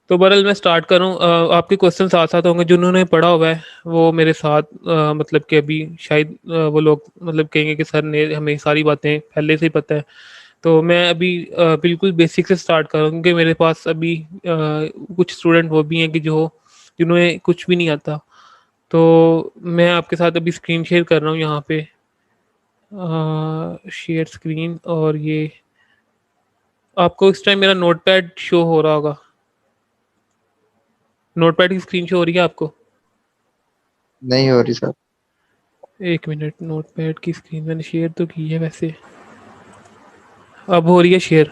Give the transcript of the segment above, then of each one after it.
तो बहरहाल मैं स्टार्ट करूँ, आपके क्वेश्चन साथ साथ होंगे, जिन्होंने पढ़ा हुआ है वो मेरे साथ मतलब कि अभी शायद वो लोग मतलब कहेंगे कि सर ने हमें सारी बातें पहले से ही पता है। तो मैं अभी बिल्कुल बेसिक से स्टार्ट करूँ, क्योंकि मेरे पास अभी कुछ स्टूडेंट वो भी हैं कि जो जिन्हें कुछ भी नहीं आता। तो मैं आपके साथ अभी स्क्रीन शेयर कर रहा हूँ यहाँ पे, शेयर स्क्रीन। और ये आपको इस टाइम मेरा नोटपैड शो हो रहा होगा, नोटपैड की स्क्रीन शो हो रही है आपको? नहीं हो रही सर। एक मिनट, नोटपैड की स्क्रीन मैंने शेयर तो की है वैसे। अब हो रही है शेयर?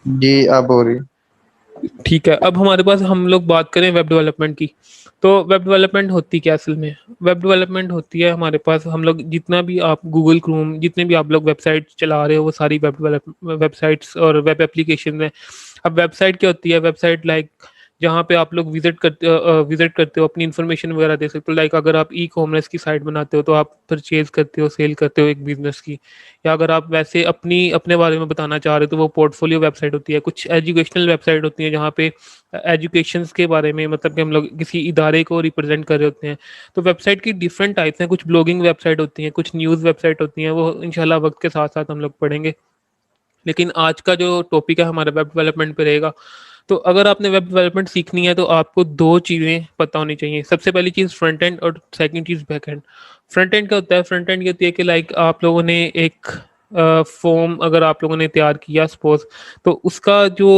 जी अब हो रही। ठीक है। अब हमारे पास हम लोग बात करें वेब डेवलपमेंट की। तो वेब डेवलपमेंट होती क्या असल में? वेब डेवलपमेंट होती है हमारे पास, हम लोग जितना भी आप गूगल क्रोम, जितने भी आप लोग वेबसाइट चला रहे हो वो सारी वेब डेवलप वेबसाइट्स और वेब एप्लीकेशन है। अब वेबसाइट क्या होती है? वेबसाइट लाइक जहाँ पे आप लोग विजिट करते हो, अपनी इन्फॉर्मेशन वगैरह दे सकते हो। लाइक अगर आप ई कॉमर्स की साइट बनाते हो तो आप परचेज करते हो, सेल करते हो एक बिजनेस की। या अगर आप वैसे अपनी अपने बारे में बताना चाह रहे हो तो वो पोर्टफोलियो वेबसाइट होती है। कुछ एजुकेशनल वेबसाइट होती है जहाँ पे एजुकेशंस के बारे में, मतलब कि हम लोग किसी इदारे को रिप्रेजेंट कर रहे होते हैं। तो वेबसाइट की डिफरेंट टाइप्स हैं, कुछ ब्लॉगिंग वेबसाइट होती हैं, कुछ न्यूज़ वेबसाइट होती हैं, वो इंशाल्लाह वक्त के साथ साथ हम लोग पढ़ेंगे। लेकिन आज का जो टॉपिक है हमारा वेब डेवलपमेंट पे रहेगा। तो अगर आपने वेब डेवलपमेंट सीखनी है तो आपको दो चीज़ें पता होनी चाहिए। सबसे पहली चीज़ फ्रंट एंड और second cheese back and. Front end क्या होता है? फ्रंट एंड ये होती है कि लाइक आप लोगों ने एक फॉर्म अगर आप लोगों ने तैयार किया सपोज, तो उसका जो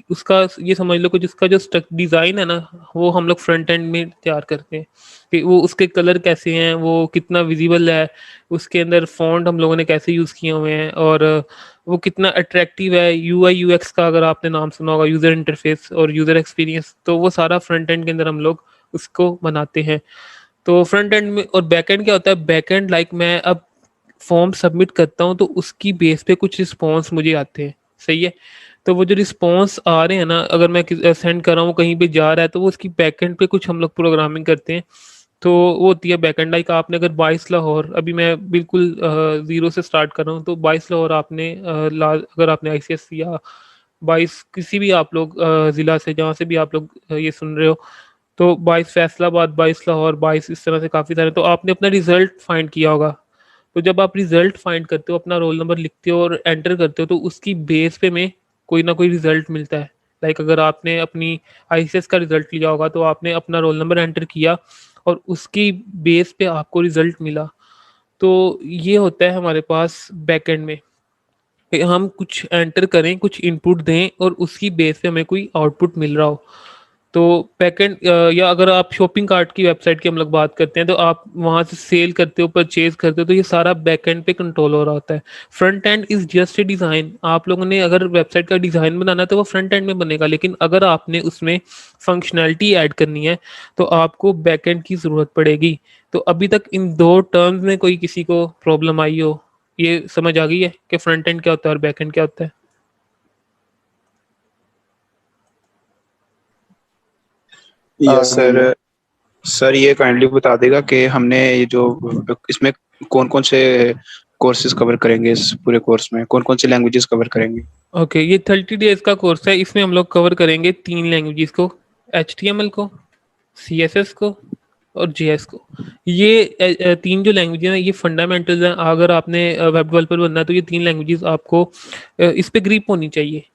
उसका ये समझ लो कि जिसका जो डिज़ाइन है ना, वो हम लोग फ्रंट एंड में तैयार करते हैं। कि वो उसके कलर कैसे हैं, वो कितना विजिबल है, उसके अंदर फॉन्ट हम लोगों ने कैसे यूज़ किए हुए हैं, और वो कितना अट्रैक्टिव है। यूआई यूएक्स का अगर आपने नाम सुना होगा, यूज़र इंटरफेस और यूज़र एक्सपीरियंस, तो वो सारा फ्रंट एंड के अंदर हम लोग उसको बनाते हैं। तो फ्रंट एंड में और बैक एंड क्या होता है? बैक एंड लाइक मैं अब फॉर्म सबमिट करता हूँ तो उसकी बेस पे कुछ रिस्पॉन्स मुझे आते हैं, सही है? तो वो जो रिस्पॉन्स आ रहे हैं ना, अगर मैं सेंड कर रहा हूँ कहीं पे जा रहा है, तो वो उसकी बैक एंड पे कुछ हम लोग प्रोग्रामिंग करते हैं। तो वो होती है बैक एंड। लाइक आपने अगर 22 लाहौर, अभी मैं बिल्कुल ज़ीरो से स्टार्ट कर रहा हूँ, तो 22 लाहौर आपने अगर आपने आईसीएस या 22 किसी भी आप लोग ज़िला से, जहाँ से भी आप लोग ये सुन रहे हो, तो 22 फैसलाबाद, 22 लाहौर, 22 इस तरह से काफ़ी सारे, तो आपने अपना रिजल्ट फाइंड किया होगा। तो जब आप रिजल्ट फाइंड करते हो, अपना रोल नंबर लिखते हो और एंटर करते हो, तो उसकी बेस पे में कोई ना कोई रिजल्ट मिलता है। लाइक अगर आपने अपनी आईसीएस का रिजल्ट लिया होगा तो आपने अपना रोल नंबर एंटर किया और उसकी बेस पे आपको रिजल्ट मिला। तो ये होता है हमारे पास बैकएंड में कि हम कुछ एंटर करें, कुछ इनपुट दें और उसकी बेस पे हमें कोई आउटपुट मिल रहा हो। तो बैकएंड या अगर आप शॉपिंग कार्ट की वेबसाइट की हम लोग बात करते हैं, तो आप वहाँ से सेल करते हो, परचेज करते हो, तो ये सारा बैकएंड पे कंट्रोल हो रहा होता है। Front end is just a design. आप लोगों ने अगर वेबसाइट का डिज़ाइन बनाना है तो वो फ्रंट एंड में बनेगा, लेकिन अगर आपने उसमें फंक्शनैलिटी ऐड करनी है तो आपको बैकएंड की ज़रूरत पड़ेगी। तो अभी तक इन दो टर्म्स में कोई किसी को प्रॉब्लम आई हो? ये समझ आ गई है कि फ्रंट एंड क्या होता है और बैक एंड क्या होता है? Yes sir. सर ये काइंडली बता देगा कि हमने ये जो इसमें कौन कौन से कोर्सेज कवर करेंगे, इस पूरे कोर्स में कौन कौन सी लैंग्वेजेस कवर करेंगे। ओके, ये 30 डेज का कोर्स है। इसमें हम लोग कवर करेंगे तीन लैंग्वेजेस को, HTML को, CSS को और JS को। ये तीन जो लैंग्वेज हैं ये फंडामेंटल्स हैं। अगर आपने वेब डेवलपर बनना है तो ये तीन लैंग्वेजेस आपको इस पे ग्रिप होनी चाहिए।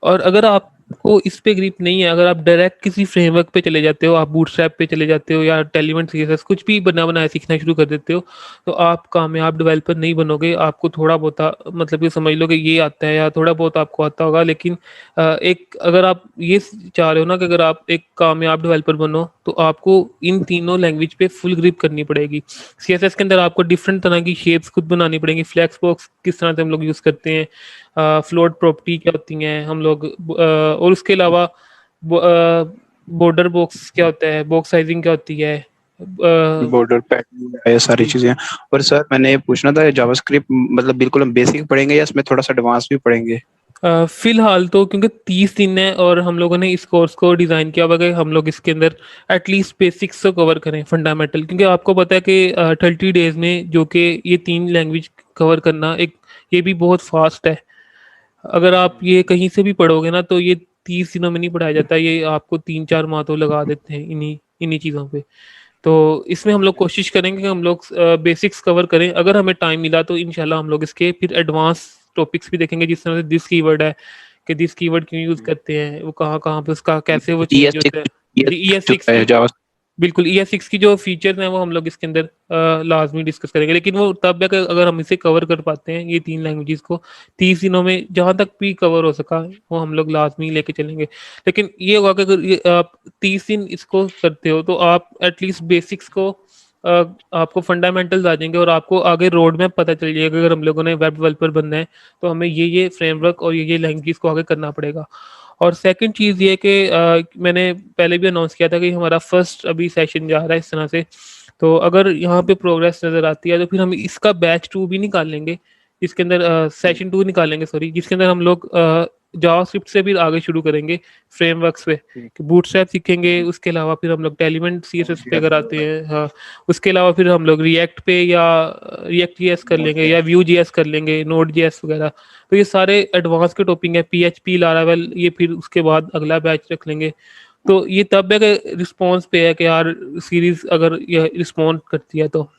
और अगर आपको इस पे ग्रिप नहीं है, अगर आप डायरेक्ट किसी फ्रेमवर्क पे चले जाते हो, आप बूटस्ट्रैप पे चले जाते हो या टेलीमेंट CSS कुछ भी बना बनाया सीखना शुरू कर देते हो, तो आप कामयाब डेवलपर नहीं बनोगे। आपको थोड़ा बहुत मतलब ये समझ लो कि ये आता है या थोड़ा बहुत आपको आता होगा, लेकिन एक अगर आप ये चाह रहे हो ना कि अगर आप एक कामयाब डेवलपर बनो तो आपको इन तीनों लैंग्वेज पे फुल ग्रिप करनी पड़ेगी। CSS के अंदर आपको डिफरेंट तरह की शेप्स खुद बनानी पड़ेंगी। फ्लैक्स बॉक्स किस तरह से हम लोग यूज़ करते हैं, फ्लोट प्रॉपर्टी क्या होती हैं हम लोग, और उसके अलावा बॉर्डर बॉक्स क्या होता है, बॉक्स साइजिंग क्या होती है। बॉर्डर पैटर्न, ये सारी जी। चीजें। और सर मैंने ये पूछना था, जावास्क्रिप्ट मतलब बिल्कुल हम बेसिक पढ़ेंगे या इसमें थोड़ा सा एडवांस भी पढ़ेंगे। फिलहाल तो क्योंकि 30 दिन है और हम लोगों ने इस कोर्स को डिज़ाइन किया हुआ है कि हम लोग इसके अंदर एटलीस्ट बेसिक्स तो कवर करें, फंडामेंटल। क्योंकि आपको पता है कि 30 डेज में जो कि ये तीन लैंग्वेज कवर करना एक ये भी बहुत फास्ट है। अगर आप ये कहीं से भी पढ़ोगे ना तो ये 30 दिनों में नहीं पढ़ाया जाता, ये आपको 3-4 माह तो लगा देते हैं इन्हीं इन्हीं चीज़ों पे। तो इसमें हम लोग कोशिश करेंगे कि हम लोग बेसिक्स कवर करें। अगर हमें टाइम मिला तो इंशाल्लाह हम लोग इसके फिर एडवांस टॉपिक्स भी देखेंगे, जिस तरह से दिस कीवर्ड है कि दिस कीवर्ड क्यों यूज़ करते हैं, वो कहाँ-कहाँ पे उसका कैसे वो ES चेंज होता है। जी, जो ES6 है की जावा। बिल्कुल ES6 की जो फीचर्स हैं वो हम लोग इसके अंदर लाज़मी डिस्कस करेंगे। लेकिन वो तब है कि अगर हम इसे कवर कर पाते हैं ये 3 लैंग्वेजेज़ को 30 दिनों में, जहाँ तक भी कवर हो सका वो हम लोग लाज़मी लेके चलेंगे। लेकिन ये होगा कि अगर ये आप 30 दिन इसको करते हो तो आप एटलीस्ट बेसिक्स को आपको फंडामेंटल्स आ जाएँगे और आपको आगे रोड मैप पता चल जाएगा। अगर हम लोगों ने वेब डेवलपर बनना है तो हमें ये फ्रेमवर्क और ये लैंग्वेजेज़ को आगे करना पड़ेगा। और सेकंड चीज़ ये कि मैंने पहले भी अनाउंस किया था कि हमारा फर्स्ट अभी सेशन जा रहा है इस तरह से। तो अगर यहाँ पे प्रोग्रेस नज़र आती है तो फिर हम इसका बैच 2 भी निकाल लेंगे, जिसके अंदर सेशन 2 निकालेंगे सॉरी, जिसके अंदर हम लोग जावास्क्रिप्ट से भी आगे शुरू करेंगे फ्रेमवर्क्स पे कि बूटस्ट्रैप सीखेंगे। उसके अलावा फिर हम लोग टेलीमेंट सीएसएस पे अगर आते हैं, हाँ, उसके अलावा फिर हम लोग रिएक्ट पे या रिएक्ट जीएस कर लेंगे या व्यू जीएस कर लेंगे, नोड जीएस वगैरह। तो ये सारे एडवांस के टॉपिक है, पीएचपी लारावेल, ये फिर उसके बाद अगला बैच रख लेंगे। तो ये तब है कि रिस्पॉन्स पे है कि यार सीरीज अगर ये रिस्पॉन्ड करती है तो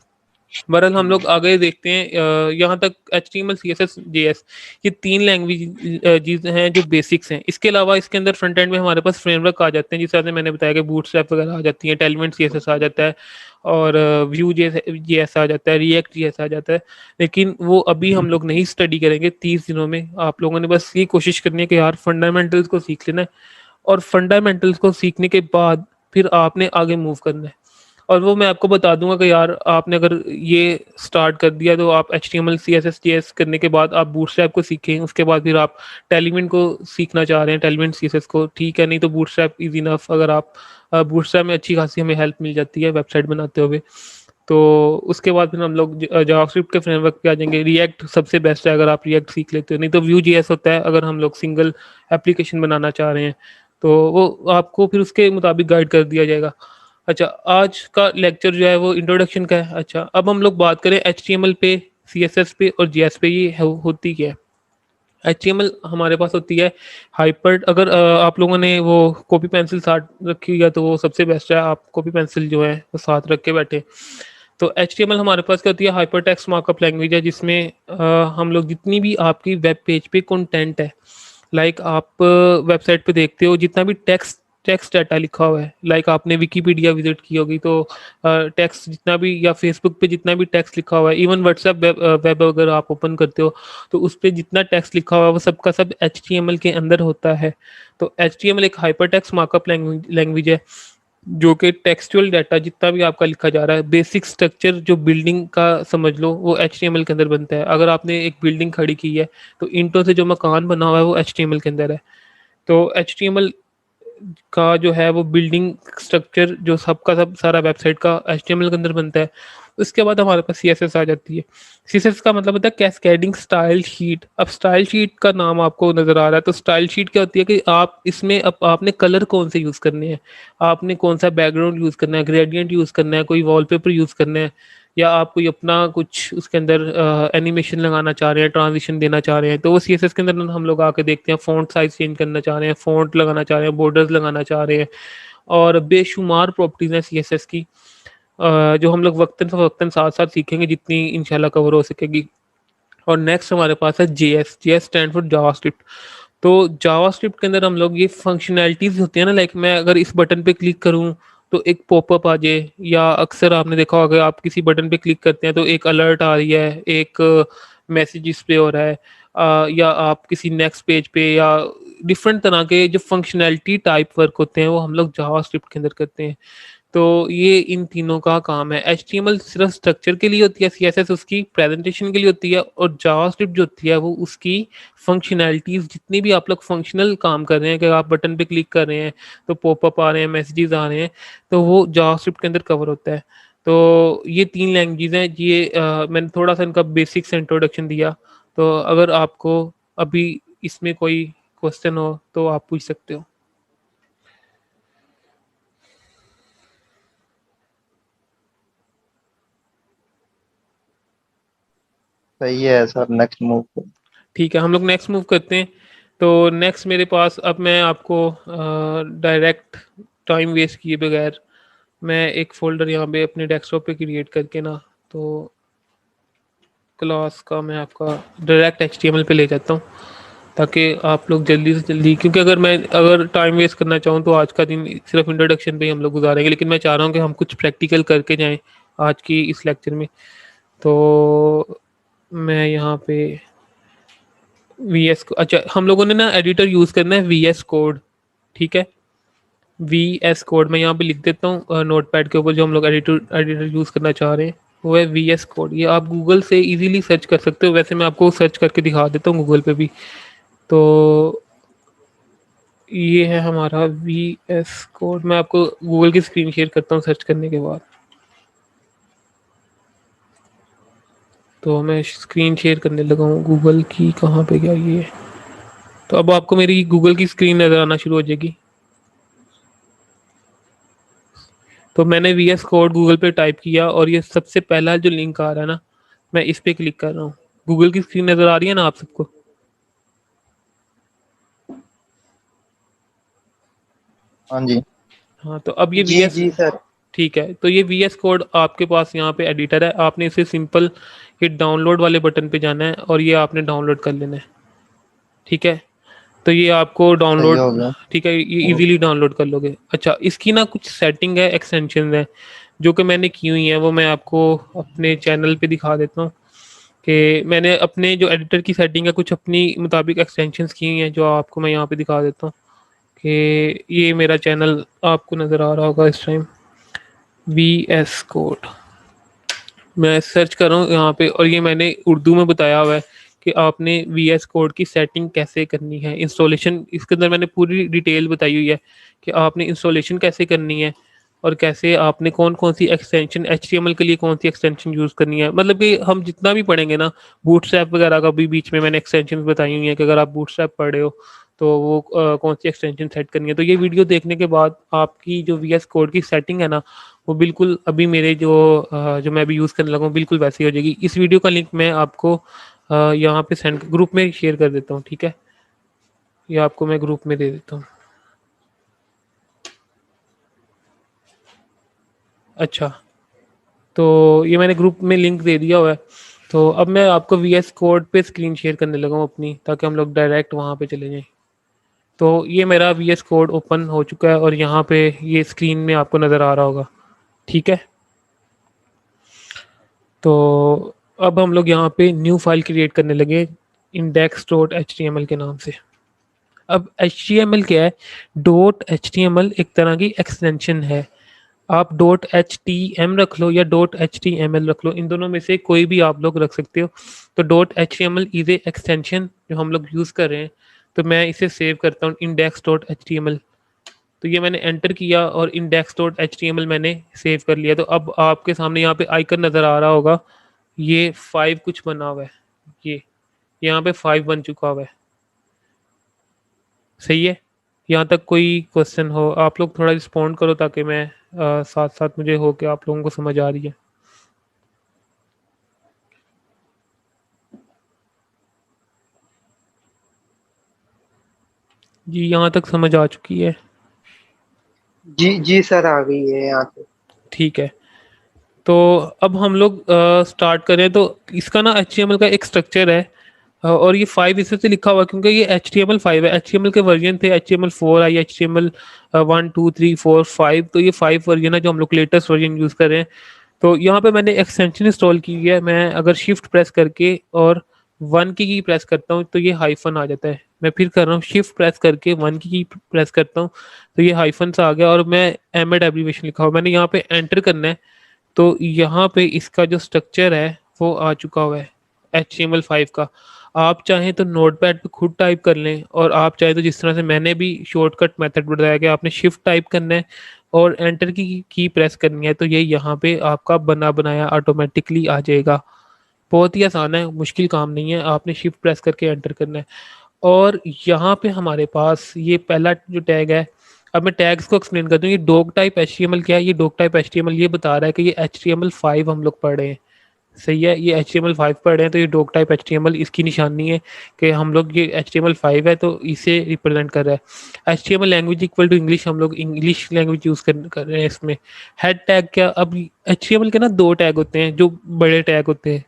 बहरहाल हम लोग आगे देखते हैं। यहाँ तक HTML CSS JS ये 3 लैंग्वेज हैं जो बेसिक्स हैं। इसके अलावा इसके अंदर फ्रंट एंड में हमारे पास फ्रेमवर्क आ जाते हैं, जिस तरह से मैंने बताया कि बूटस्ट्रैप वगैरह आ जाती हैं, टेलमेंट CSS आ जाता है और व्यू JS आ जाता है, रिएक्ट JS आ जाता है। लेकिन वो अभी हम लोग नहीं स्टडी करेंगे 30 दिनों में। आप लोगों ने बस ये कोशिश करनी है कि यार फंडामेंटल्स को सीख लेना है और फंडामेंटल्स को सीखने के बाद फिर आपने आगे मूव करना है। और वो मैं आपको बता दूंगा कि यार आपने अगर ये स्टार्ट कर दिया तो आप HTML CSS JS करने के बाद आप बूटस्ट्रैप को सीखें, उसके बाद फिर आप टेलीमेंट को सीखना चाह रहे हैं, टेलीमेंट CSS को, ठीक है, नहीं तो बूटस्ट्रैप इजी इनफ। अगर आप बूटस्ट्रैप में अच्छी खासी हमें हेल्प मिल जाती है वेबसाइट बनाते हुए, तो उसके बाद फिर हम लोग जावास्क्रिप्ट के फ्रेमवर्क पे आ जाएंगे। रिएक्ट सबसे बेस्ट है अगर आप रिएक्ट सीख लेते हो, नहीं तो व्यू जीएस होता है अगर हम लोग सिंगल एप्लीकेशन बनाना चाह रहे हैं, तो वो आपको फिर उसके मुताबिक गाइड कर दिया जाएगा। अच्छा, आज का लेक्चर जो है वो इंट्रोडक्शन का है। अच्छा, अब हम लोग बात करें HTML पे, CSS पे और JS पे, ये होती क्या है। HTML हमारे पास होती है हाइपर। अगर आप लोगों ने वो कॉपी पेंसिल साथ रखी हुई है तो वो सबसे बेस्ट है, आप कॉपी पेंसिल जो है वो साथ रख के बैठे। तो HTML हमारे पास क्या होती है, हाइपर टेक्स्ट मार्कअप लैंग्वेज है, जिसमें हम लोग जितनी भी आपकी वेब पेज पे कंटेंट है, लाइक आप वेबसाइट पे देखते हो जितना भी टेक्स्ट टेक्स्ट डाटा लिखा हुआ है, लाइक आपने विकीपीडिया विजिट की होगी तो टेक्स्ट जितना भी, या फेसबुक पे जितना भी टेक्स्ट लिखा हुआ है, इवन व्हाट्सएप वेब अगर आप ओपन करते हो तो उस पर जितना टेक्स्ट लिखा हुआ है वो सबका सब HTML के अंदर होता है। तो HTML एक हाइपर टेक्स्ट मार्कअप लैंग्वेज है, जो कि टेक्सचुअल डाटा जितना भी आपका लिखा जा रहा है, बेसिक स्ट्रक्चर जो बिल्डिंग का समझ लो, वो HTML के अंदर बनता है। अगर आपने एक बिल्डिंग खड़ी की है तो ईंटों से जो मकान बना हुआ है वो HTML के अंदर है। तो HTML का जो है वो बिल्डिंग स्ट्रक्चर जो सबका सब सारा वेबसाइट का HTML के अंदर बनता है। उसके बाद हमारे पास CSS आ जाती है। CSS का मतलब होता है कैस्केडिंग स्टाइल शीट। अब स्टाइल शीट का नाम आपको नजर आ रहा है, तो स्टाइल शीट क्या होती है कि आप इसमें अब आपने कलर कौन से यूज करने हैं, आपने कौन सा बैकग्राउंड यूज करना है, ग्रेडियंट यूज करना है, कोई वॉलपेपर यूज करना है, या आप कोई अपना कुछ उसके अंदर एनिमेशन लगाना चाह रहे हैं, ट्रांजिशन देना चाह रहे हैं, तो वो CSS के अंदर हम लोग आके देखते हैं। फ़ॉन्ट साइज चेंज करना चाह रहे हैं, फ़ॉन्ट लगाना चाह रहे हैं, बॉर्डर्स लगाना चाह रहे हैं, और बेशुमार प्रॉपर्टीज़ हैं CSS की, जो हम लोग वक्तन फ़वक्तन साथ-साथ सीखेंगे जितनी इंशाल्लाह कवर हो सकेगी। और नेक्स्ट हमारे पास है JS। JS stand for JavaScript. तो जावास्क्रिप्ट के अंदर हम लोग ये फंक्शनैलिटीज़ होती है ना, लाइक मैं अगर इस बटन पे क्लिक करूँ तो एक पॉपअप आ जाए, या अक्सर आपने देखा होगा आप किसी बटन पे क्लिक करते हैं तो एक अलर्ट आ रही है, एक मैसेज डिस्प्ले हो रहा है, या आप किसी नेक्स्ट पेज पे, या डिफरेंट तरह के जो फंक्शनैलिटी टाइप वर्क होते हैं वो हम लोग जावास्क्रिप्ट के अंदर करते हैं। तो ये इन तीनों का काम है। HTML सिर्फ स्ट्रक्चर के लिए होती है, CSS उसकी प्रेजेंटेशन के लिए होती है, और जावास्क्रिप्ट जो होती है वो उसकी फंक्शनैलिटीज, जितनी भी आप लोग फंक्शनल काम कर रहे हैं कि आप बटन पे क्लिक कर रहे हैं तो पॉपअप आ रहे हैं, मैसेजेस आ रहे हैं, तो वो जावास्क्रिप्ट के अंदर कवर होता है। तो ये 3 लैंग्वेज हैं, ये मैंने थोड़ा सा इनका बेसिक से इंट्रोडक्शन दिया। तो अगर आपको अभी इसमें कोई क्वेश्चन हो तो आप पूछ सकते हो। सही है सर, नेक्स्ट मूव। ठीक है, हम लोग नेक्स्ट मूव करते हैं। तो नेक्स्ट मेरे पास, अब मैं आपको डायरेक्ट टाइम वेस्ट किए बगैर मैं एक फ़ोल्डर यहाँ पे अपने डेस्कटॉप पे क्रिएट करके ना, तो क्लास का मैं आपका डायरेक्ट एचटीएमएल पे ले जाता हूँ, ताकि आप लोग जल्दी से जल्दी, क्योंकि अगर टाइम वेस्ट करना चाहूँ तो आज का दिन सिर्फ इंट्रोडक्शन पे ही हम लोग गुजारेंगे, लेकिन मैं चाह रहा हूँ कि हम कुछ प्रैक्टिकल करके जाएं आज की इस लेक्चर में। तो मैं यहाँ पे वी एस, अच्छा हम लोगों ने ना एडिटर यूज़ करना है वी एस कोड, ठीक है। वी एस कोड मैं यहाँ पे लिख देता हूँ नोट पैड के ऊपर, जो हम लोग एडिटर एडिटर यूज़ करना चाह रहे हैं वो है वी एस कोड। ये आप गूगल से इजीली सर्च कर सकते हो, वैसे मैं आपको सर्च करके दिखा देता हूँ गूगल पे भी। तो ये है हमारा वी एस कोड, मैं आपको गूगल की स्क्रीन शेयर करता हूँ सर्च करने के बाद। तो मैं स्क्रीन शेयर करने लगा हूँ गूगल की, कहाँ पे गया ये। तो अब आपको मेरी गूगल की स्क्रीन नज़र आना शुरू हो जाएगी। तो मैंने वी एस कोड गूगल पे टाइप किया और ये सबसे पहला जो लिंक आ रहा है ना, मैं इस पे क्लिक कर रहा हूँ। गूगल की स्क्रीन नज़र आ रही है ना आप सबको? हाँ जी। हाँ, तो अब ये we G S, ji sir. ठीक है, तो ये वी एस कोड आपके पास यहाँ पे एडिटर है, आपने इसे सिंपल ये डाउनलोड वाले बटन पे जाना है और ये आपने डाउनलोड कर लेना है, ठीक है। तो ये आपको सही डाउनलोड, हो गया। ठीक है, ये इजीली डाउनलोड कर लोगे। अच्छा, इसकी ना कुछ सेटिंग है, एक्सटेंशन है जो कि मैंने की हुई है, वो मैं आपको अपने चैनल पे दिखा देता हूँ कि मैंने अपने जो एडिटर की सेटिंग है कुछ अपनी मुताबिक एक्सटेंशंस की हुई हैं, जो आपको मैं यहाँ पे दिखा देता हूँ कि ये मेरा चैनल आपको नज़र आ रहा होगा इस टाइम, वी एस कोड। मैं सर्च कर रहा हूँ यहाँ पे और ये मैंने उर्दू में बताया हुआ है कि आपने वी एस कोड की सेटिंग कैसे करनी है, इंस्टॉलेशन इसके अंदर मैंने पूरी डिटेल बताई हुई है कि आपने इंस्टॉलेशन कैसे करनी है और कैसे आपने कौन कौन सी extension H T M L के लिए कौन सी एक्सटेंशन यूज़ करनी है। मतलब कि हम जितना भी पढ़ेंगे ना, बूटस्ट्रैप वगैरह का भी बीच में मैंने एक्सटेंशन बताई हुई है कि अगर आप बूटस्ट्रैप पढ़ रहे हो तो वो कौन सी एक्सटेंशन सेट करनी है। तो ये वीडियो देखने के बाद आपकी जो वी एस कोड की सेटिंग है ना, वो बिल्कुल अभी मेरे जो मैं अभी यूज़ करने लगा हूँ बिल्कुल वैसी हो जाएगी। इस वीडियो का लिंक मैं आपको यहाँ पे सेंड ग्रुप में शेयर कर देता हूँ, ठीक है। ये आपको मैं ग्रुप में दे देता हूँ। अच्छा, तो ये मैंने ग्रुप में लिंक दे दिया हुआ है। तो अब मैं आपको वी एस कोड पे स्क्रीन शेयर करने लगा हूँ अपनी, ताकि हम लोग डायरेक्ट वहाँ पे चले जाएं। तो ये मेरा वी एस कोड ओपन हो चुका है और यहाँ पे ये स्क्रीन में आपको नज़र आ रहा होगा, ठीक है। तो अब हम लोग यहाँ पे न्यू फाइल क्रिएट करने लगे index dot H T M L के नाम से। अब एच टी एम एल क्या है? Dot H T M L एक तरह की एक्सटेंशन है। आप डॉट एच टी एम रख लो या dot H T M L रख लो, इन दोनों में से कोई भी आप लोग रख सकते हो। तो dot H T M L is a extension जो हम लोग यूज़ कर रहे हैं। तो मैं इसे सेव करता हूँ index dot H T M L. तो ये मैंने एंटर किया और index dot H T M L मैंने सेव कर लिया। तो अब आपके सामने यहाँ पे आइकन नज़र आ रहा होगा, ये 5 कुछ बना हुआ है, ये यहाँ पे 5 बन चुका हुआ है, सही है। यहाँ तक कोई क्वेश्चन हो आप लोग थोड़ा रिस्पॉन्ड करो, ताकि मैं साथ साथ मुझे हो कि आप लोगों को समझ आ रही है। जी, यहाँ तक समझ आ चुकी है? जी जी सर, आ गई है यहाँ पे। ठीक है, तो अब हम लोग स्टार्ट करें। तो इसका ना एच टी एम एल का एक स्ट्रक्चर है और ये 5 इसी से लिखा हुआ है क्योंकि ये एच टी एम एल 5 है। एच टी एम एल के वर्जन थे, एच टी एम एल 4 आई, एच टी एम एल 1 2 3 4 5। तो ये 5 वर्जन है जो हम लोग लेटेस्ट वर्जन यूज़ कर रहे हैं। तो यहाँ पे मैंने एक्सटेंशन इंस्टॉल की है। मैं अगर शिफ्ट प्रेस करके और 1 की प्रेस करता हूँ तो ये हाइफन आ जाता है। मैं फिर कर रहा हूँ शिफ्ट प्रेस करके 1 की प्रेस करता हूँ तो ये हाइफन सा आ गया और मैं एम एड एब्रीवेशन लिखा हुआ मैंने यहाँ पे एंटर करना है। तो यहाँ पे इसका जो स्ट्रक्चर है वो आ चुका हुआ है HTML5 का। आप चाहें तो नोटपैड पे खुद टाइप कर लें और आप चाहें तो जिस तरह से मैंने भी शॉर्टकट मेथड बताया कि आपने शिफ्ट टाइप करना है और एंटर की प्रेस करनी है, तो ये यहाँ पे आपका बना बनाया ऑटोमेटिकली आ जाएगा। बहुत ही आसान है, मुश्किल काम नहीं है, आपने शिफ्ट प्रेस करके एंटर करना है। और यहाँ पे हमारे पास ये पहला जो टैग है, अब मैं टैग्स को एक्सप्लेन कर दूँ। ये डॉग टाइप HTML क्या है? ये डॉग टाइप HTML ये बता रहा है कि ये HTML5 हम लोग पढ़ रहे हैं। सही है, ये HTML5 पढ़ रहे हैं तो ये डॉक टाइप HTML इसकी निशानी है कि हम लोग ये HTML5 है तो इसे रिप्रेजेंट कर रहा है। HTML language equal to English, हम लोग इंग्लिश लैंग्वेज यूज़ कर रहे हैं इसमें। हेड टैग क्या, अब HTML के ना दो टैग होते हैं जो बड़े टैग होते हैं,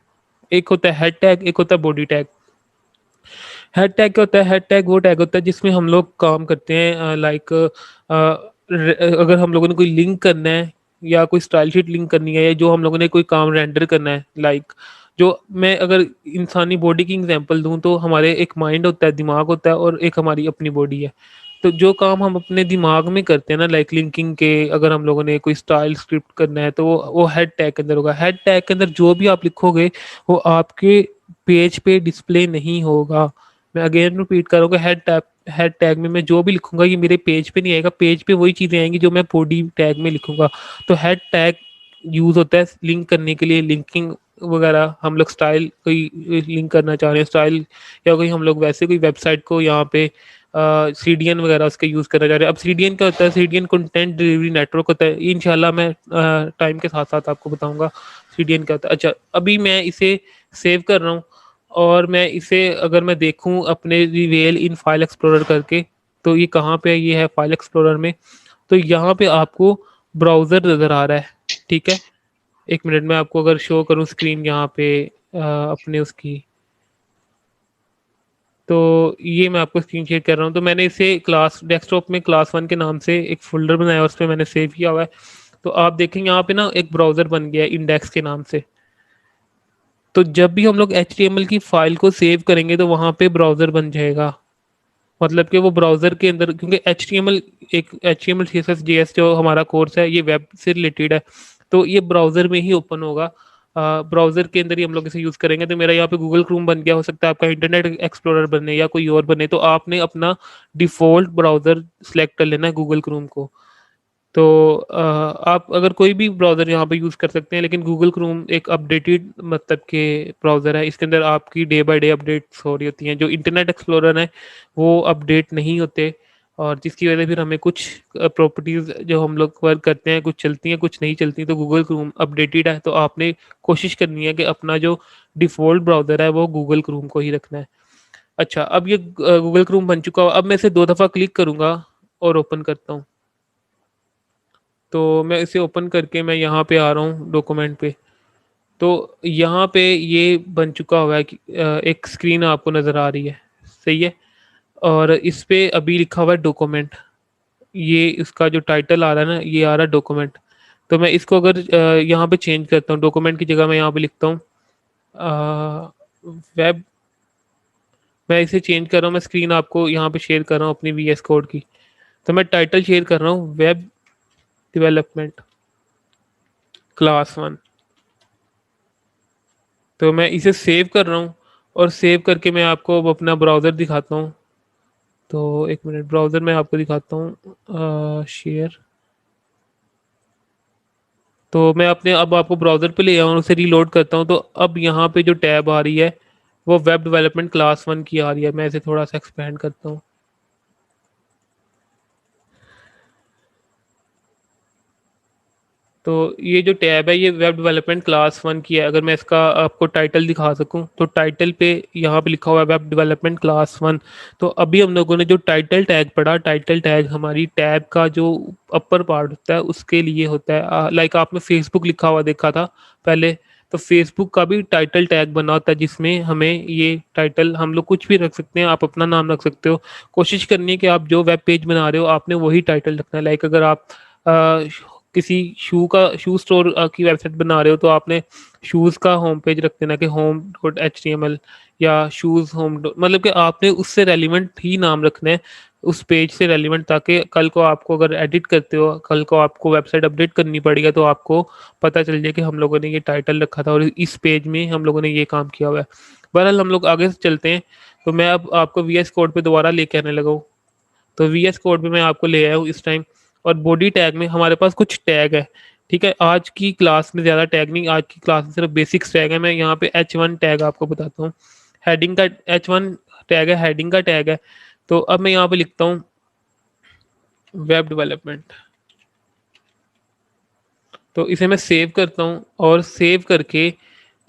एक होता है हेड टैग, एक होता है बॉडी टैग। हेड टैग क्या होता है, हेड टैग वो टैग होता है जिसमें हम लोग काम करते हैं, लाइक अगर हम लोगों ने कोई लिंक करना है या कोई स्टाइल शीट लिंक करनी है या जो हम लोगों ने कोई काम रेंडर करना है, लाइक जो मैं अगर इंसानी बॉडी की एग्जांपल दूं तो हमारे एक माइंड होता है, दिमाग होता है और एक हमारी अपनी बॉडी है। तो जो काम हम अपने दिमाग में करते हैं ना, लाइक लिंकिंग के, अगर हम लोगों ने कोई स्टाइल स्क्रिप्ट करना है तो वो हेड टैग के अंदर होगा। हेड टैग के अंदर जो भी आप लिखोगे वो आपके पेज पे डिस्प्ले नहीं होगा। मैं अगेन रिपीट करूँगा, हेड टैग में मैं जो भी लिखूंगा ये मेरे पेज पे नहीं आएगा, पेज पे वही चीज़ें आएंगी जो मैं बॉडी टैग में लिखूंगा। तो हेड टैग यूज़ होता है लिंक करने के लिए, लिंकिंग वगैरह। हम लोग स्टाइल कोई लिंक करना चाह रहे हैं स्टाइल, या कोई हम लोग वैसे कोई वेबसाइट को यहाँ पे CDN वगैरह उसके यूज़ करना चाह रहे हैं। अब CDN क्या होता है, CDN कंटेंट डिलीवरी नेटवर्क होता है। ये इंशाल्लाह मैं टाइम के साथ साथ आपको बताऊंगा CDN क्या होता है। अच्छा, अभी मैं इसे सेव कर रहा हूँ और मैं इसे अगर मैं देखूं अपने रिवेल इन फाइल एक्सप्लोरर करके, तो ये कहाँ पे है, ये है फाइल एक्सप्लोरर में। तो यहाँ पे आपको ब्राउज़र नज़र आ रहा है, ठीक है। एक मिनट में आपको अगर शो करूँ स्क्रीन यहाँ पे अपने उसकी, तो ये मैं आपको स्क्रीन शेयर कर रहा हूँ। तो मैंने इसे क्लास डेस्कटॉप में क्लास 1 के नाम से एक फोल्डर बनाया और उस पर मैंने सेव किया हुआ है। तो आप देखेंगे यहाँ पे ना एक ब्राउज़र बन गया है इंडेक्स के नाम से। तो जब भी हम लोग HTML की फाइल को सेव करेंगे तो वहाँ पे ब्राउज़र बन जाएगा। मतलब कि वो ब्राउज़र के अंदर, क्योंकि HTML एक HTML CSS JS जो हमारा कोर्स है ये वेब से रिलेटेड है, तो ये ब्राउज़र में ही ओपन होगा। ब्राउज़र के अंदर ही हम लोग इसे यूज़ करेंगे। तो मेरा यहाँ पे गूगल क्रोम बन गया, हो सकता है आपका इंटरनेट एक्सप्लोरर बने या कोई और बने, तो आपने अपना डिफ़ॉल्ट ब्राउज़र सेलेक्ट कर लेना है गूगल क्रोम को। तो आप अगर कोई भी ब्राउज़र यहाँ पे यूज़ कर सकते हैं, लेकिन गूगल क्रोम एक अपडेटेड मतलब के ब्राउज़र है। इसके अंदर आपकी डे बाय डे अपडेट्स हो रही होती हैं। जो इंटरनेट एक्सप्लोरर है वो अपडेट नहीं होते, और जिसकी वजह से फिर हमें कुछ प्रॉपर्टीज़ जो हम लोग वर्क करते हैं कुछ चलती हैं कुछ नहीं चलती। तो गूगल क्रोम अपडेटेड है, तो आपने कोशिश करनी है कि अपना जो डिफ़ॉल्ट ब्राउज़र है वो गूगल क्रोम को ही रखना है। अच्छा, अब ये गूगल क्रोम बन चुका हो। अब मैं इसे 2 दफ़ा क्लिक करूँगा और ओपन करता हूँ। तो मैं इसे ओपन करके मैं यहाँ पे आ रहा हूँ डॉक्यूमेंट पे। तो यहाँ पे ये बन चुका हुआ है कि एक स्क्रीन आपको नज़र आ रही है, सही है। और इस पे अभी लिखा हुआ है डॉक्यूमेंट। ये इसका जो टाइटल आ रहा है ना, ये आ रहा है डॉक्यूमेंट। तो मैं इसको अगर यहाँ पे चेंज करता हूँ, डॉक्यूमेंट की जगह मैं यहाँ पे लिखता हूँ वेब। मैं इसे चेंज कर रहा हूँ, मैं स्क्रीन आपको यहाँ पे शेयर कर रहा हूँ अपनी VS कोड की। तो मैं टाइटल शेयर कर रहा हूँ वेब डेवलपमेंट क्लास 1। तो मैं इसे सेव कर रहा हूँ और सेव करके मैं आपको अब अपना ब्राउज़र दिखाता हूँ। तो एक मिनट, ब्राउज़र मैं आपको दिखाता हूँ शेयर। तो मैं अपने अब आपको ब्राउज़र पे ले आऊँ और उसे रीलोड करता हूँ। तो अब यहाँ पे जो टैब आ रही है वो वेब डेवलपमेंट क्लास 1 की आ रही है। मैं इसे थोड़ा सा एक्सपेंड करता हूँ। तो ये जो टैब है ये वेब डेवलपमेंट क्लास 1 की है। अगर मैं इसका आपको टाइटल दिखा सकूं तो टाइटल पे यहाँ पे लिखा हुआ है वेब डेवलपमेंट क्लास 1। तो अभी हम लोगों ने जो टाइटल टैग पढ़ा, टाइटल टैग हमारी टैब का जो अपर पार्ट होता है उसके लिए होता है। लाइक आपने फेसबुक लिखा हुआ देखा था पहले, तो फेसबुक का भी टाइटल टैग बना होता है जिसमें हमें ये टाइटल, हम लोग कुछ भी रख सकते हैं, आप अपना नाम रख सकते हो। कोशिश करनी है कि आप जो वेब पेज बना रहे हो आपने वही टाइटल रखना है। लाइक अगर आप किसी शू स्टोर की वेबसाइट बना रहे हो तो आपने शूज़ का होम पेज रख देना कि home.html, या शूज़ होम, मतलब कि आपने उससे रेलिवेंट ही नाम रखना है, उस पेज से रेलिवेंट, ताकि कल को आपको अगर एडिट करते हो, कल को आपको वेबसाइट अपडेट करनी पड़ेगा तो आपको पता चल जाए कि हम लोगों ने ये टाइटल रखा था और इस पेज में हम लोगों ने ये काम किया हुआ है। बहरहाल हम लोग आगे से चलते हैं। तो मैं अब आपको VS कोड पे दोबारा लेके आने लगा हूँ। तो VS कोड पे मैं आपको ले आया हूँ इस टाइम। और बॉडी टैग में हमारे पास कुछ टैग है, ठीक है। आज की क्लास में ज़्यादा टैग नहीं, आज की क्लास में सिर्फ बेसिक्स टैग है। मैं यहाँ पे H1 टैग आपको बताता हूँ। हेडिंग का H1 टैग है, हेडिंग का टैग है। तो अब मैं यहाँ पे लिखता हूँ वेब डेवलपमेंट। तो इसे मैं सेव करता हूँ और सेव करके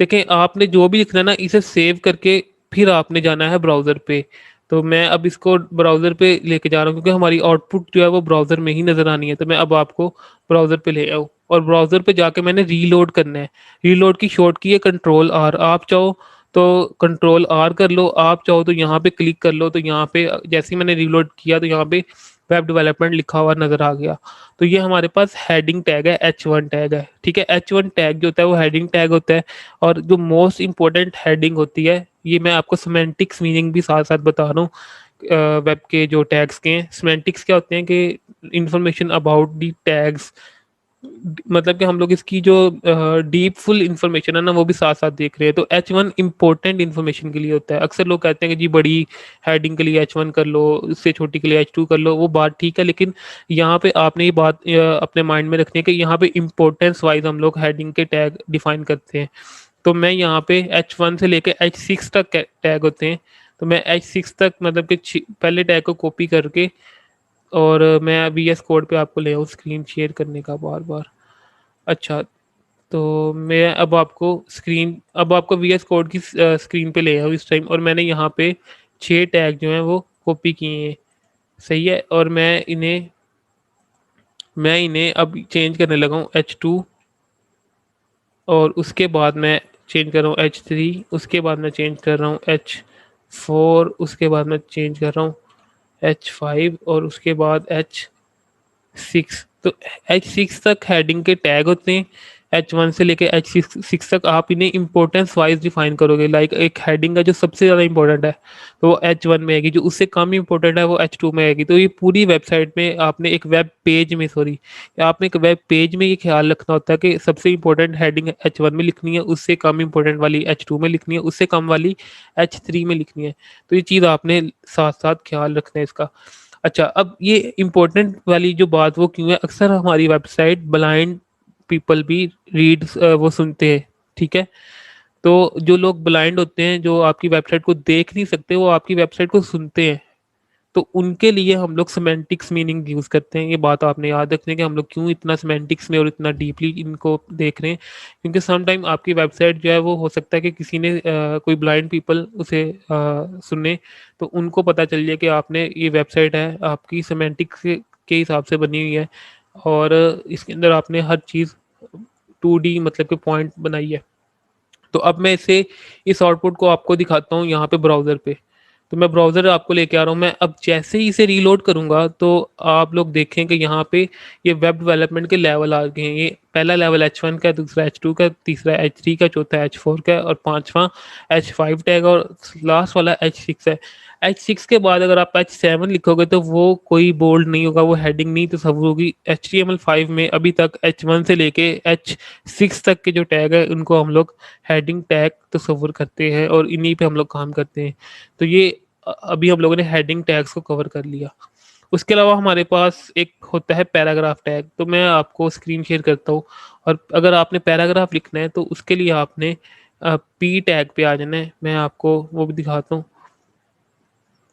देखें आपने जो भी लिखना है ना इसे सेव करके फिर आपने जाना है ब्राउज़र पे। तो मैं अब इसको ब्राउज़र पे लेके जा रहा हूँ क्योंकि हमारी आउटपुट जो है वो ब्राउज़र में ही नज़र आनी है। तो मैं अब आपको ब्राउज़र पे ले आऊँ और ब्राउज़र पे जाके मैंने रीलोड करना है। रीलोड की शॉर्ट की है कंट्रोल आर। आप चाहो तो कंट्रोल आर कर लो, आप चाहो तो यहाँ पे क्लिक कर लो। तो यहाँ पे जैसे ही मैंने रीलोड किया तो यहाँ पे वेब डेवलपमेंट लिखा हुआ नज़र आ गया। तो ये हमारे पास हेडिंग टैग है, H1 टैग है। ठीक है, H1 टैग जो होता है वो हेडिंग टैग होता है। और जो मोस्ट इंपॉर्टेंट हेडिंग होती है, ये मैं आपको सिमेंटिक्स मीनिंग भी साथ साथ बता रहा हूँ वेब के जो टैग्स के हैं। सिमेंटिक्स क्या होते हैं कि इंफॉर्मेशन अबाउट दी टैग्स, मतलब कि हम लोग इसकी जो डीप फुल इंफॉर्मेशन है ना वो भी साथ साथ देख रहे हैं। तो H1 इंपॉर्टेंट इन्फॉर्मेशन के लिए होता है। अक्सर लोग कहते हैं कि जी बड़ी हेडिंग के लिए H1 कर लो, उससे छोटी के लिए H2 कर लो, वो बात ठीक है, लेकिन यहाँ पे आपने ये बात अपने माइंड में रखनी है कि यहाँ पे इंपॉर्टेंस वाइज हम लोग हेडिंग के टैग डिफाइन करते हैं। तो मैं यहाँ पे H1 से लेके H6 तक टैग होते हैं। तो मैं H6 तक मतलब कि पहले टैग को कॉपी करके और मैं वी एस कोड पे आपको ले आऊँ स्क्रीन शेयर करने का बार बार। अच्छा, तो मैं अब आपको वी एस कोड की स्क्रीन पे ले आऊँ इस टाइम, और मैंने यहाँ पे 6 टैग जो हैं वो कॉपी किए हैं। सही है, और मैं इन्हें अब चेंज करने लगा हूँ H2, और उसके बाद मैं चेंज कर रहा हूँ H3, उसके बाद मैं चेंज कर रहा हूँ H4, उसके बाद मैं चेंज कर रहा हूँ H5, और उसके बाद H6। तो H6 तक हेडिंग के टैग होते हैं। H1 से लेके H6 तक आप इन्हें इंपॉर्टेंस वाइज डिफाइन करोगे। लाइक एक हेडिंग है जो सबसे ज़्यादा इंपॉर्टेंट है तो वो H1 में आएगी, जो उससे कम इंपॉर्टेंट है वो H2 में आएगी। तो ये पूरी वेबसाइट में आपने एक वेब पेज में सॉरी आपने एक वेब पेज में ये ख्याल रखना होता है कि सबसे इंपॉर्टेंट हेडिंग H1 में लिखनी है, उससे कम इंपॉर्टेंट वाली H2 में लिखनी है, उससे कम वाली H3 में लिखनी है। तो ये चीज़ आपने साथ साथ ख्याल रखना है इसका। अच्छा, अब ये इम्पोर्टेंट वाली जो बात वो क्यों है, अक्सर हमारी वेबसाइट ब्लाइंड पीपल भी वो सुनते हैं। ठीक है, तो जो लोग ब्लाइंड होते हैं, जो आपकी वेबसाइट को देख नहीं सकते, वो आपकी वेबसाइट को सुनते हैं। तो उनके लिए हम लोग सिमेंटिक्स मीनिंग यूज़ करते हैं। ये बात आपने याद रखनी है कि हम लोग क्यों इतना सिमेंटिक्स में और इतना डीपली इनको देख रहे हैं, क्योंकि सम टाइम आपकी वेबसाइट जो है वो हो सकता है कि किसी ने कोई ब्लाइंड पीपल उसे सुने, तो उनको पता चल जाए कि आपने ये वेबसाइट है आपकी सिमेंटिक्स के हिसाब से बनी हुई है, और इसके अंदर आपने हर चीज़ 2D मतलब कि पॉइंट बनाई है। तो अब मैं इस आउटपुट को आपको दिखाता हूँ यहाँ पे ब्राउज़र पे। तो मैं ब्राउज़र आपको लेके आ रहा हूँ। मैं अब जैसे ही इसे रीलोड करूँगा तो आप लोग देखें कि यहाँ पे ये वेब डेवलपमेंट के लेवल आ गए हैं। ये पहला लेवल H1 का, दूसरा H2 का, तीसरा H3 का, चौथा H4 का, और पांचवा H5 टैग, और लास्ट वाला H6 है। H6 के बाद अगर आप H7 लिखोगे तो वो कोई बोल्ड नहीं होगा, वो हेडिंग नहीं तस्वुर होगी। HTML5 में अभी तक H1 से लेके H6 तक के जो टैग है उनको हम लोग हेडिंग टैग तस्वुर करते हैं, और इन्हीं पे हम लोग काम करते हैं। तो ये अभी हम लोगों ने हेडिंग टैग्स को कवर कर लिया। उसके अलावा हमारे पास एक होता है पैराग्राफ टैग। तो मैं आपको स्क्रीन शेयर करता हूँ, और अगर आपने पैराग्राफ लिखना है तो उसके लिए आपने पी टैग पे आ जाना है। मैं आपको वो भी दिखाता हूँ।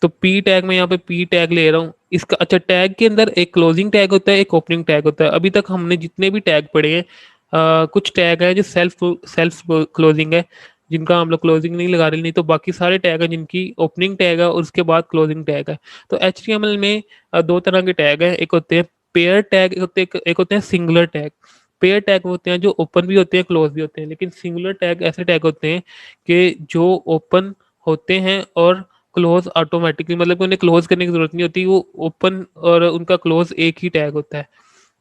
तो पी टैग में यहाँ पे पी टैग ले रहा हूँ इसका। अच्छा, टैग के अंदर एक क्लोजिंग टैग होता है, एक ओपनिंग टैग होता है। अभी तक हमने जितने भी टैग पढ़े हैं, कुछ टैग है जो सेल्फ क्लोजिंग है, जिनका हम लोग क्लोजिंग नहीं लगा रहे, नहीं तो बाकी सारे टैग हैं जिनकी ओपनिंग टैग है और उसके बाद क्लोजिंग टैग है। तो HTML में दो तरह के टैग हैं, एक होते हैं पेयर टैग, एक होते हैं सिंगुलर टैग। पेयर टैग होते हैं जो ओपन भी होते हैं क्लोज भी होते हैं, लेकिन सिंगुलर टैग ऐसे टैग होते हैं कि जो ओपन होते हैं और क्लोज ऑटोमेटिकली, मतलब कि उन्हें क्लोज करने की जरूरत नहीं होती, वो ओपन और उनका क्लोज एक ही टैग होता है।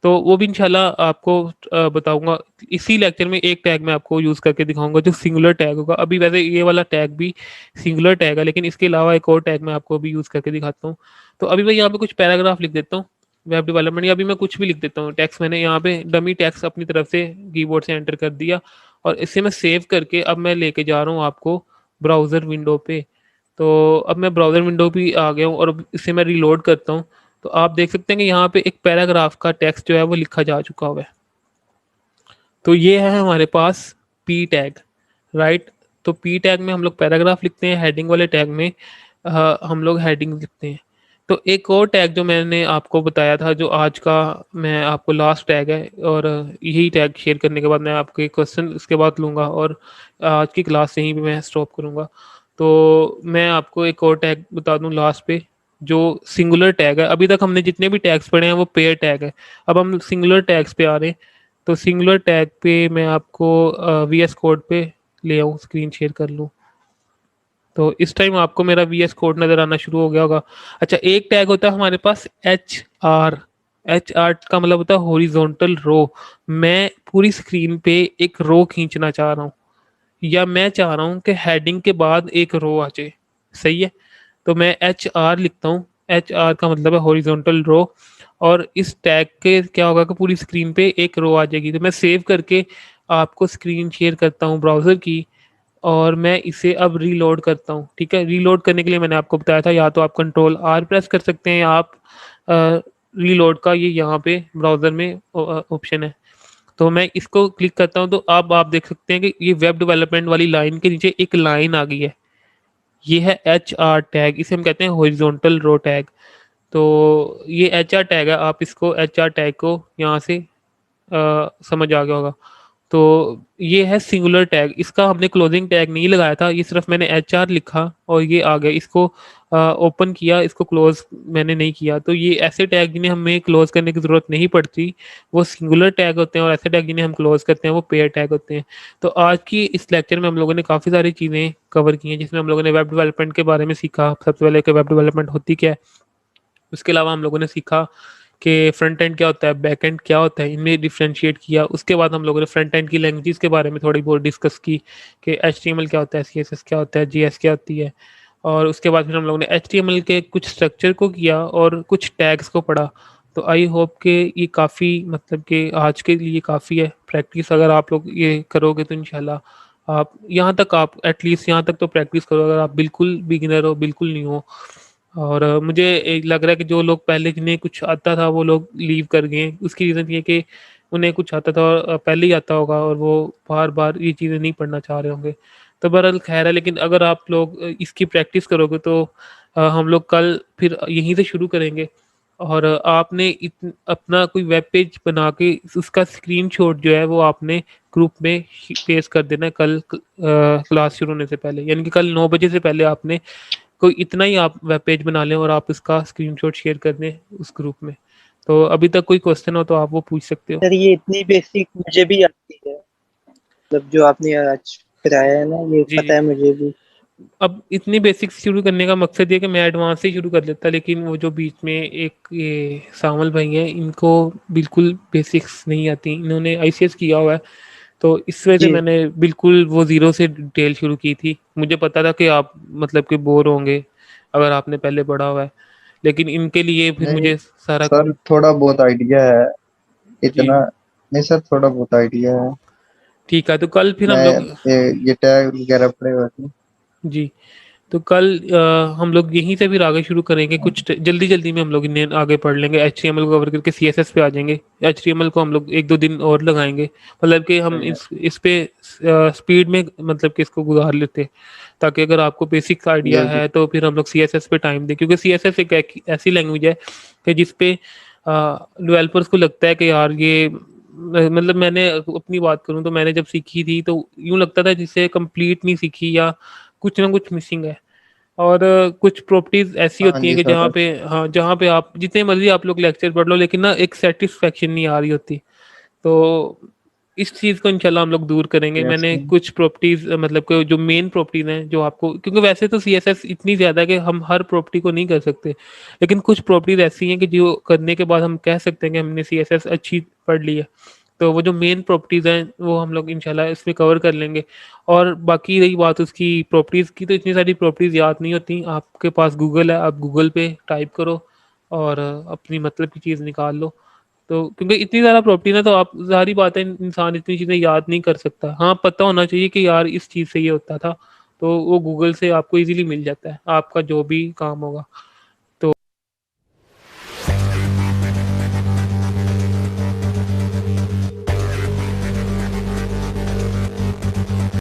तो वो भी इंशाल्लाह आपको बताऊंगा इसी लेक्चर में। एक टैग मैं आपको यूज करके दिखाऊंगा जो सिंगुलर टैग होगा। अभी वैसे ये वाला टैग भी सिंगुलर टैग है, लेकिन इसके अलावा एक और टैग मैं आपको भी यूज करके दिखाता हूँ। तो अभी मैं यहाँ पे कुछ पैराग्राफ लिख देता हूँ वेब डेवलपमेंट, या अभी मैं कुछ भी लिख देता हूँ टेक्स्ट। मैंने यहाँ पे डमी टेक्स्ट अपनी तरफ से कीबोर्ड से एंटर कर दिया, और इसे मैं सेव करके अब मैं लेके जा रहा हूँ आपको ब्राउजर विंडो पे। तो अब मैं ब्राउज़र विंडो भी आ गया हूँ, और अब इसे मैं रीलोड करता हूँ। तो आप देख सकते हैं कि यहाँ पे एक पैराग्राफ का टेक्स्ट जो है वो लिखा जा चुका हुआ है। तो ये है हमारे पास पी टैग, राइट। तो पी टैग में हम लोग पैराग्राफ लिखते हैं, हेडिंग वाले टैग में हम लोग हेडिंग लिखते हैं। तो एक और टैग जो मैंने आपको बताया था, जो आज का मैं आपको लास्ट टैग है, और यही टैग शेयर करने के बाद मैं आपके क्वेश्चन उसके बाद लूँगा और आज की क्लास यहीं पे मैं स्टॉप करूँगा। तो मैं आपको एक और टैग बता दूँ लास्ट पे, जो सिंगुलर टैग है। अभी तक हमने जितने भी टैग्स पढ़े हैं वो पेयर टैग है, अब हम सिंगुलर टैग्स पे आ रहे हैं। तो सिंगुलर टैग पे मैं आपको वीएस कोड पे ले आऊँ, स्क्रीन शेयर कर लूँ। तो इस टाइम आपको मेरा वीएस कोड नज़र आना शुरू हो गया होगा। अच्छा, एक टैग होता है हमारे पास HR। HR का मतलब होता है हॉरिजॉन्टल रो। मैं पूरी स्क्रीन पे एक रो खींचना चाह रहा हूँ, या मैं चाह रहा हूँ कि हेडिंग के बाद एक रो आ जाए। सही है, तो मैं HR लिखता हूँ। HR का मतलब है हॉरिजॉन्टल रो, और इस टैग के क्या होगा कि पूरी स्क्रीन पे एक रो आ जाएगी। तो मैं सेव करके आपको स्क्रीन शेयर करता हूँ ब्राउज़र की, और मैं इसे अब रीलोड करता हूँ। ठीक है, रीलोड करने के लिए मैंने आपको बताया था, या तो आप Ctrl+R प्रेस कर सकते हैं, या आप रीलोड का ये यहाँ पे ब्राउज़र में ऑप्शन है। तो मैं इसको क्लिक करता हूँ, तो अब आप देख सकते हैं कि ये वेब डेवलपमेंट वाली लाइन के नीचे एक लाइन आ गई है। ये है HR टैग, इसे हम कहते हैं हॉरिजॉन्टल रो टैग। तो ये HR टैग है, आप इसको HR टैग को यहाँ से समझ आ गया होगा। तो ये है सिंगुलर टैग, इसका हमने क्लोजिंग टैग नहीं लगाया था, ये सिर्फ मैंने HR लिखा और ये आ गया। इसको ओपन किया, इसको क्लोज मैंने नहीं किया। तो ये ऐसे टैग जिन्हें हमें क्लोज करने की ज़रूरत नहीं पड़ती वो सिंगुलर टैग होते हैं, और ऐसे टैग जिन्हें हम क्लोज करते हैं वो पेयर टैग होते हैं। तो आज की इस लेक्चर में हम लोगों ने काफ़ी सारी चीज़ें कवर की हैं, जिसमें हम लोगों ने वेब डेवलपमेंट के बारे में सीखा, सबसे पहले कि वेब डेवलपमेंट होती क्या है। उसके अलावा हम लोगों ने सीखा कि फ्रंट एंड क्या होता है, बैक एंड क्या होता है, इनमें डिफरेंशिएट किया। उसके बाद हम लोगों ने फ्रंट एंड की लैंग्वेजेस के बारे में थोड़ी बहुत डिस्कस की कि HTML क्या होता है, CSS क्या होता है, JS क्या होती है। और उसके बाद फिर हम लोगों ने HTML के कुछ स्ट्रक्चर को किया और कुछ टैग्स को पढ़ा। तो आई होप कि ये काफ़ी, मतलब कि आज के लिए काफ़ी है प्रैक्टिस। अगर आप लोग ये करोगे तो इंशाल्लाह आप यहाँ तक, आप एटलीस्ट यहाँ तक तो प्रैक्टिस करो। अगर आप बिल्कुल बिगिनर हो, बिल्कुल नहीं हो, और मुझे एक लग रहा है कि जो लोग पहले जिन्हें कुछ आता था वो लोग लीव कर गए हैं, उसकी रीज़न ये कि उन्हें कुछ आता था और पहले ही आता होगा, और वो बार बार ये चीज़ें नहीं पढ़ना चाह रहे होंगे। तो बहरहाल खैर है, लेकिन अगर आप लोग इसकी प्रैक्टिस करोगे तो हम लोग कल फिर यहीं से शुरू करेंगे। और आपने अपना कोई वेब पेज बना के उसका स्क्रीनशॉट जो है वो आपने ग्रुप में पेस्ट कर देना है कल क्लास शुरू होने से पहले, यानी कि कल 9 बजे से पहले आपने कोई इतना ही आप वेब पेज बना लें और आप इसका स्क्रीनशॉट शेयर कर दें उस ग्रुप में। तो अभी तक कोई क्वेश्चन हो तो आप वो पूछ सकते हो। सर ये इतनी बेसिक मुझे भी आती है, मतलब जो आपने आज कराया है ना, ये जी पता जी। है मुझे भी। अब इतनी बेसिक्स शुरू करने का मकसद ये कि मैं एडवांस से शुरू कर लेता, लेकिन वो जो बीच में एक ये सामल भाई हैं, इनको बिल्कुल बेसिक्स नहीं आती, इन्होंने ICS किया हुआ है। तो इस वजह से जी मैंने बिल्कुल वो ज़ीरो से डिटेल शुरू की थी। मुझे पता था कि आप मतलब कि बोर होंगे अगर आपने पहले पढ़ा हुआ है, लेकिन इनके लिए फिर नहीं मुझे सारा सर, थोड़ा बहुत आइडिया है, जी इतना नहीं सर, थोड़ा बहुत आइडिया है। ठीक है। तो कल फिर हम मैं लोग ये टैग वगैरह पड़े हुए थे। जी, तो कल हम लोग यहीं से फिर आगे शुरू करेंगे। कुछ जल्दी जल्दी में हम लोग इन्हें आगे पढ़ लेंगे, HTML को कवर करके CSS पे आ जाएंगे। HTML को हम लोग 1-2 दिन और लगाएंगे, मतलब कि हम सही है। इस पे स्पीड में मतलब कि इसको गुजार लेते, ताकि अगर आपको बेसिक आइडिया ये भी है तो फिर हम लोग CSS पे टाइम दें, क्योंकि CSS एक ऐसी लैंग्वेज है कि जिसपे डेवलपर्स को लगता है कि यार ये मतलब मैंने अपनी बात करूं तो मैंने जब सीखी थी तो यूं लगता था जिससे कंप्लीट नहीं सीखी, या कुछ ना कुछ मिसिंग है। और कुछ प्रॉपर्टीज ऐसी हाँ होती हैं जी कि जहाँ सर। पे, हाँ, जहाँ पे आप जितने मर्जी आप लोग लेक्चर पढ़ लो, लेकिन ना एक सेटिस्फेक्शन नहीं आ रही होती। तो इस चीज़ को इंशाल्लाह हम लोग दूर करेंगे। यस मैंने कुछ प्रॉपर्टीज मतलब कि जो मेन प्रॉपर्टीज हैं जो आपको, क्योंकि वैसे तो CSS इतनी ज़्यादा है कि हम हर प्रॉपर्टी को नहीं कर सकते, लेकिन कुछ प्रॉपर्टीज ऐसी हैं कि जो करने के बाद हम कह सकते हैं कि हमने CSS अच्छी पढ़ ली है। तो वो जो मेन प्रॉपर्टीज़ हैं वो हम लोग इंशाल्लाह इसमें कवर कर लेंगे। और बाकी रही बात उसकी प्रॉपर्टीज़ की, तो इतनी सारी प्रॉपर्टीज़ याद नहीं होती। आपके पास गूगल है, आप गूगल पे टाइप करो और अपनी मतलब की चीज़ निकाल लो। तो क्योंकि इतनी ज़्यादा प्रॉपर्टी ना, तो आप ज़ाहिर बात है इंसान इतनी चीज़ें याद नहीं कर सकता। हाँ, पता होना चाहिए कि यार इस चीज़ से ये होता था, तो वो गूगल से आपको इजीली मिल जाता है आपका जो भी काम होगा।